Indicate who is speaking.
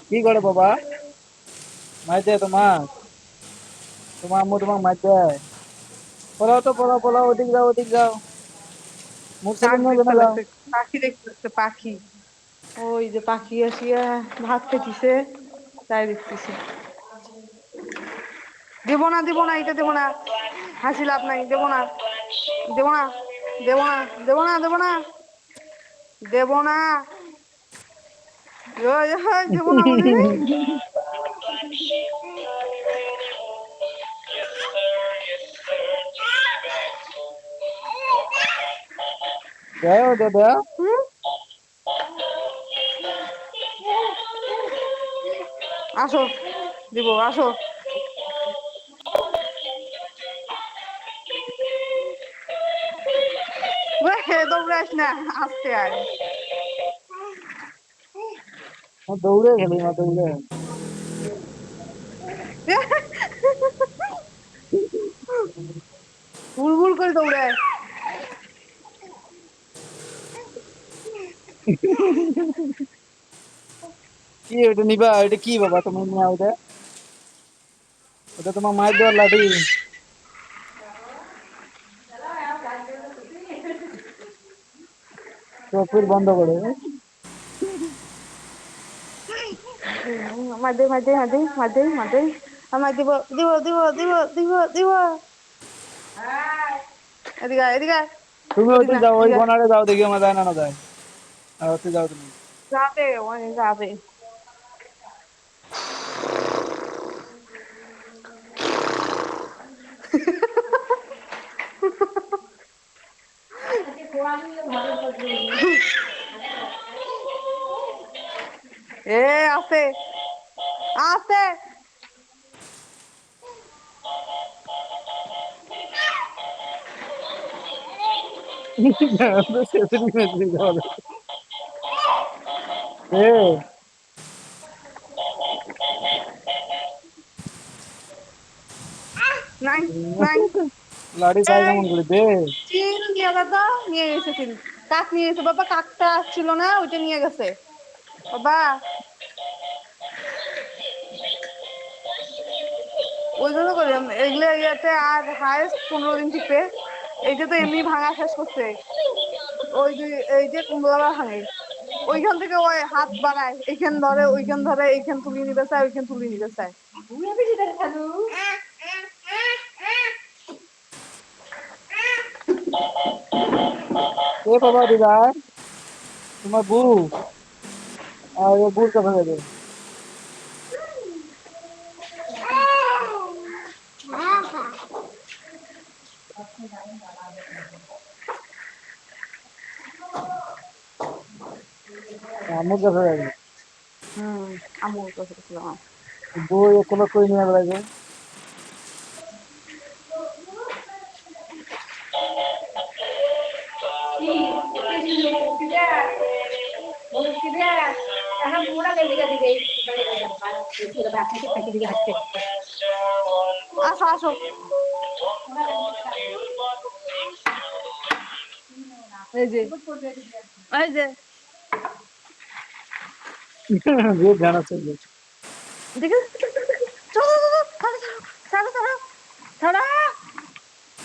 Speaker 1: কি করে বাবা? মার দেয় তোমার? তোমার আম্মু তোমার মার দেয়? পলাও তো, পলাও পলাও, ওদিক যাও ওদিক যাও, মুরসালিন
Speaker 2: কাক
Speaker 1: নিয়ে
Speaker 2: দেখতে
Speaker 1: জমে যাও।
Speaker 2: লাগছে, পাখি দেখতে লাগছে, পাখি। ওই যে পাখি আসিয়া ভাত খেতেছে, তাই দেখতেছি। দেবো না দেবো না, এটা দেবো না, হাসি লাভ নাই, দেবো না দেবো না দেবো না দেবো না দেবো না দেবো না, দেবো না মানে।
Speaker 1: দেও দে দেও।
Speaker 2: হুম? আসো, দিব, আসো। দৌড়াস না, আসতে আয়।
Speaker 1: দৌড়ে খেলি মা, দৌড়ে।
Speaker 2: ভুল ভুল করে দৌড়ায়।
Speaker 1: কি ওটা নিবা? এটা কি বাবা তুমি নিয়ে ওটা? ওটা তোমার মায়ের দেওয়ার লাঠি। চোখ ফির বন্ধ করে।
Speaker 2: মাদে মাদে মাদে মাদে মাদে, আমার দিব দিব দিব দিব দিব দিব। এদিকে আয়, এদিকে আয়।
Speaker 1: তুমি
Speaker 2: ওদিক
Speaker 1: ওতে
Speaker 2: না,
Speaker 1: যাও, ওই
Speaker 2: এদিকে আয়।
Speaker 1: বনারে যাও, দেখি আমার যায় না না যায়। আর ওতে যাও তুমি।
Speaker 2: যাবে, অনেক যাবে। এ আস্তে আস্তে।
Speaker 1: শেষে মেসে যাওয়া যায়। এ
Speaker 2: নাই নাই।
Speaker 1: লাঠি পাই
Speaker 2: এই
Speaker 1: কেমন করে দে?
Speaker 2: চিল নিয়ে গেছে, নিয়ে গেছে চিল। কাক নিয়ে গেছে বাবা, কাকটা ছিল না, ওইটা নিয়ে গেছে বাবা। ওই জন্য করলাম এগুলো, ইয়েতে আর হায়েস্ট 15 দিন টিকবে। এইটা তো এমনি ভাঙা শেষ করছে। ওই যে এই যে কুমড়োলা ভাঙে, ওইখান থেকে ওই হাত বাড়ায়, এইখান ধরে ওইখান ধরে, এইখান তুলি নিতে চায়, ওইখান তুলি নিতে চায়।
Speaker 1: এ বাবা দিদার, তোমার বউ আর এ বুড় কথা যাবে। আমার কথা যাবে।
Speaker 2: আমুল কথা ছিল।
Speaker 1: বউ একলা কই নিয়ে বেড়াবে।
Speaker 2: আসো আসো। এই যে এই যে
Speaker 1: যে জানা চলবে।
Speaker 2: দেখে